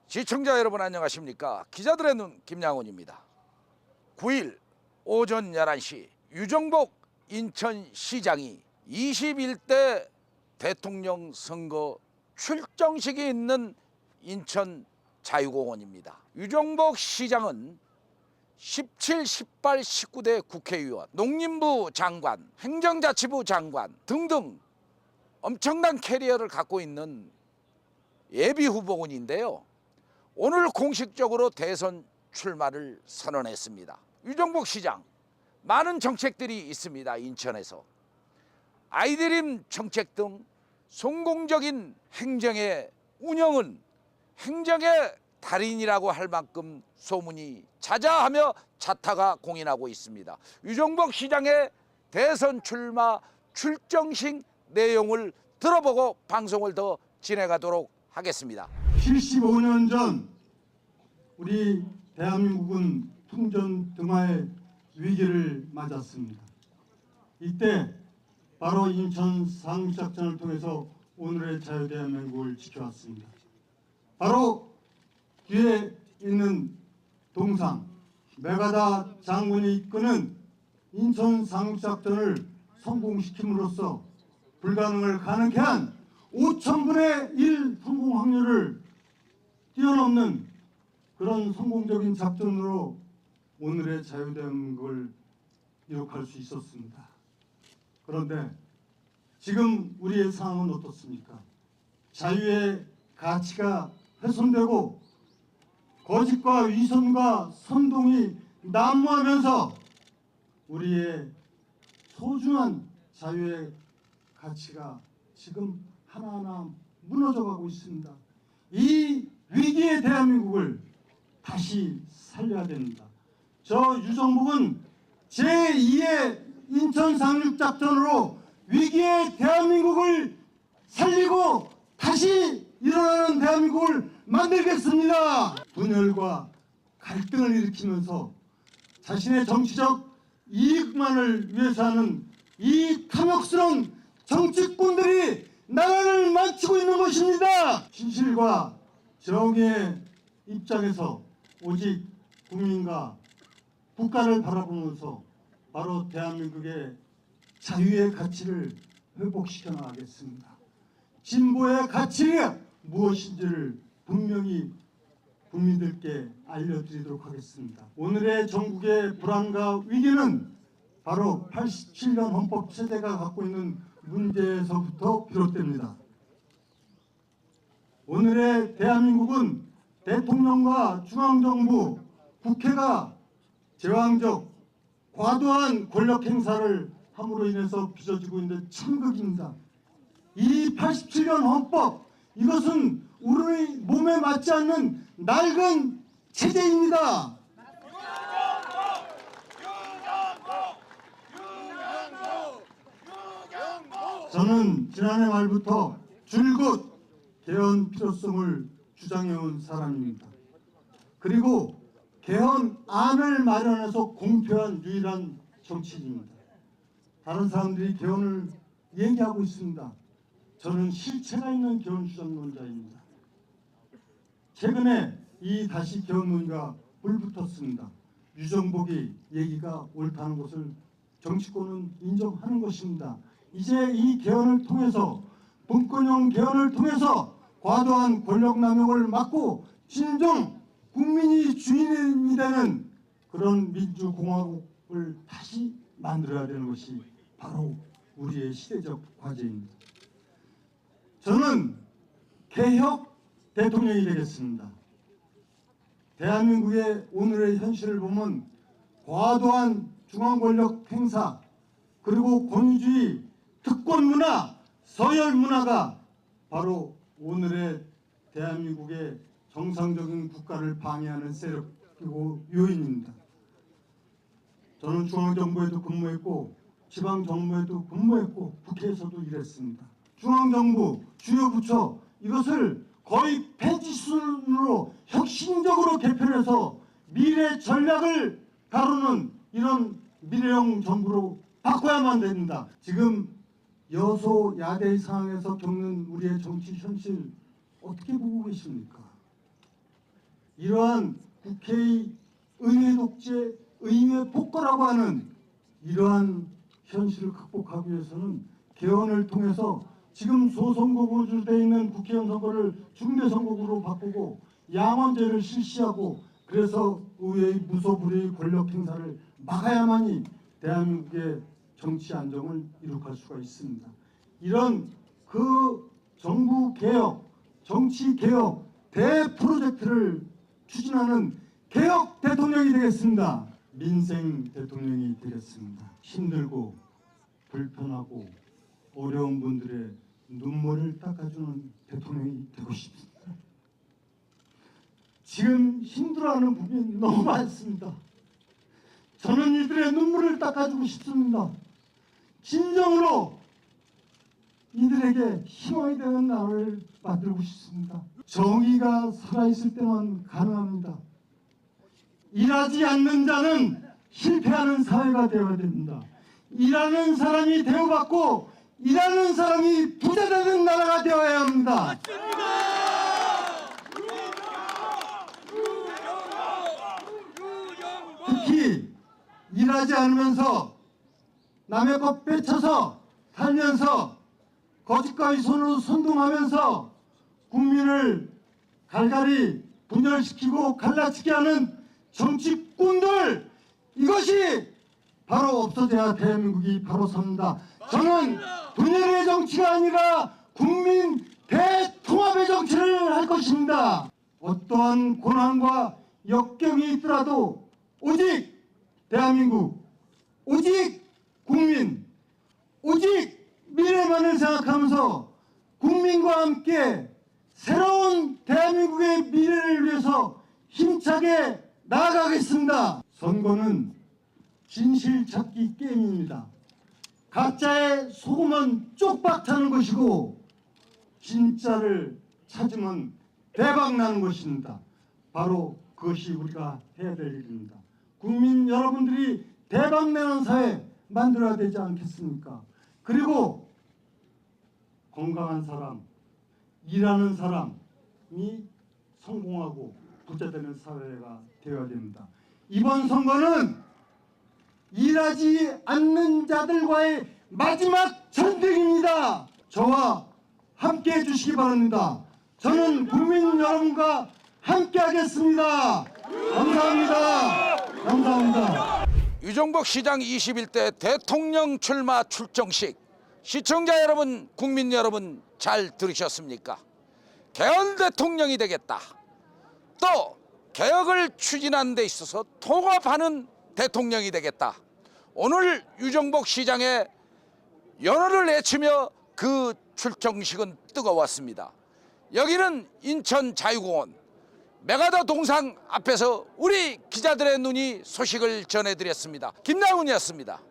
시청자 여러분 안녕하십니까? 기자들의 눈 김양훈입니다. 9일 오전 11시 유정복 인천시장이 21대 대통령 선거 출정식이 있는 인천 자유공원입니다. 유정복 시장은 17, 18, 19대 국회의원, 농림부 장관, 행정자치부 장관 등등 엄청난 캐리어를 갖고 있는 예비후보군인데요. 오늘 공식적으로 대선 출마를 선언했습니다. 유정복 시장, 많은 정책들이 있습니다. 인천에서 아이드림 정책 등 성공적인 행정의 운영은 행정의 달인이라고 할 만큼 소문이 자자하며 자타가 공인하고 있습니다. 유정복 시장의 대선 출마 출정식 내용을 들어보고 방송을 더 진행하도록 하겠습니다. 75년 전 우리 대한민국은 풍전등화의 위기를 맞았습니다. 이때 바로 인천 상륙작전을 통해서 오늘의 자유대한민국을 지켜왔습니다. 바로 뒤에 있는 동상 메가다 장군이 이끄는 인천 상륙작전을 성공시킴으로써 불가능을 가능케 한 5000분의 1 성공 확률을 뛰어넘는 그런 성공적인 작전으로 오늘의 자유대한민국을 이룩할 수 있었습니다. 그런데 지금 우리의 상황은 어떻습니까? 자유의 가치가 훼손되고 거짓과 위선과 선동이 난무하면서 우리의 소중한 자유의 가치가 지금 하나하나 무너져가고 있습니다. 이 위기의 대한민국을 다시 살려야 됩니다. 저 유정복은 제2의 인천 상륙작전으로 위기의 대한민국을 살리고 다시 일어나는 대한민국을 만들겠습니다. 분열과 갈등을 일으키면서 자신의 정치적 이익만을 위해서 하는 이 탐욕스러운 정치꾼들이 나라를 망치고 있는 것입니다. 진실과 정의의 입장에서 오직 국민과 국가를 바라보면서 바로 대한민국의 자유의 가치를 회복시켜 나가겠습니다. 진보의 가치가 무엇인지를 분명히 국민들께 알려드리도록 하겠습니다. 오늘의 전국의 불안과 위기는 바로 87년 헌법 체제가 갖고 있는 문제에서부터 비롯됩니다. 오늘의 대한민국은 대통령과 중앙정부, 국회가 제왕적 과도한 권력 행사를 함으로 인해서 빚어지고 있는 참극입니다. 이 87년 헌법, 이것은 우리 몸에 맞지 않는 낡은 체제입니다. 저는 지난해 말부터 줄곧 개헌 필요성을 주장해온 사람입니다. 그리고 개헌안을 마련해서 공표한 유일한 정치인입니다. 다른 사람들이 개헌을 얘기하고 있습니다. 저는 실체가 있는 개헌 주장론자입니다. 최근에 이 다시 개헌 논의가 불붙었습니다. 유정복이 얘기가 옳다는 것을 정치권은 인정하는 것입니다. 이제 이 개헌을 통해서 분권형 개헌을 통해서 과도한 권력 남용을 막고 진정 국민이 주인이 되는 그런 민주공화국을 다시 만들어야 되는 것이 바로 우리의 시대적 과제입니다. 저는 개혁 대통령이 되겠습니다. 대한민국의 오늘의 현실을 보면 과도한 중앙권력 행사 그리고 권위주의 특권 문화, 서열 문화가 바로 오늘의 대한민국의 정상적인 국가를 방해하는 세력이고 요인입니다. 저는 중앙정부에도 근무했고 지방정부에도 근무했고 국회에서도 일했습니다. 중앙정부, 주요 부처 이것을 거의 폐지 수준으로 혁신적으로 개편해서 미래 전략을 다루는 이런 미래형 정부로 바꿔야만 됩니다. 지금 여소야대의 상황에서 겪는 우리의 정치 현실 어떻게 보고 계십니까? 이러한 국회의 의회 독재, 의회 폭거라고 하는 이러한 현실을 극복하기 위해서는 개헌을 통해서 지금 소선거 구조되어 있는 국회의원 선거를 중대선거구로 바꾸고 양원제를 실시하고 그래서 의회의 무소불위의 권력 행사를 막아야만이 대한민국의 정치 안정을 이룩할 수가 있습니다. 이런 그 정부 개혁, 정치 개혁 대프로젝트를 추진하는 개혁 대통령이 되겠습니다. 민생 대통령이 되겠습니다. 힘들고 불편하고 어려운 분들의 눈물을 닦아주는 대통령이 되고 싶습니다. 지금 힘들어하는 부분이 너무 많습니다. 저는 이들의 눈물을 닦아주고 싶습니다. 진정으로 이들에게 희망이 되는 나라를 만들고 싶습니다. 정의가 살아있을 때만 가능합니다. 일하지 않는 자는 실패하는 사회가 되어야 됩니다. 일하는 사람이 대우받고 일하는 사람이 부자되는 나라가 되어야 합니다. 특히 일하지 않으면서 남의 것 뺏쳐서 살면서 거짓과의 손으로 선동하면서 국민을 갈갈이 분열시키고 갈라치게 하는 정치꾼들, 이것이 바로 없어져야 대한민국이 바로 섭니다. 저는 분열의 정치가 아니라 국민 대통합의 정치를 할 것입니다. 어떠한 고난과 역경이 있더라도 오직 대한민국, 오직 국민, 오직 미래만을 생각하면서 국민과 함께 새로운 대한민국의 미래를 위해서 힘차게 나아가겠습니다. 선거는 진실 찾기 게임입니다. 가짜에 속으면 쪽박 차는 것이고 진짜를 찾으면 대박 나는 것입니다. 바로 그것이 우리가 해야 될 일입니다. 국민 여러분들이 대박 내는 사회 만들어야 되지 않겠습니까? 그리고 건강한 사람, 일하는 사람이 성공하고 부자되는 사회가 되어야 됩니다. 이번 선거는 일하지 않는 자들과의 마지막 전쟁입니다. 저와 함께 해주시기 바랍니다. 저는 국민 여러분과 함께 하겠습니다. 감사합니다. 감사합니다. 유정복 시장 21대 대통령 출마 출정식, 시청자 여러분, 국민 여러분 잘 들으셨습니까? 개헌 대통령이 되겠다. 또 개혁을 추진하는 데 있어서 통합하는 대통령이 되겠다. 오늘 유정복 시장의 연호를 외치며 그 출정식은 뜨거웠습니다. 여기는 인천 자유공원 메가더 동상 앞에서 우리 기자들의 눈이 소식을 전해드렸습니다. 김나훈이었습니다.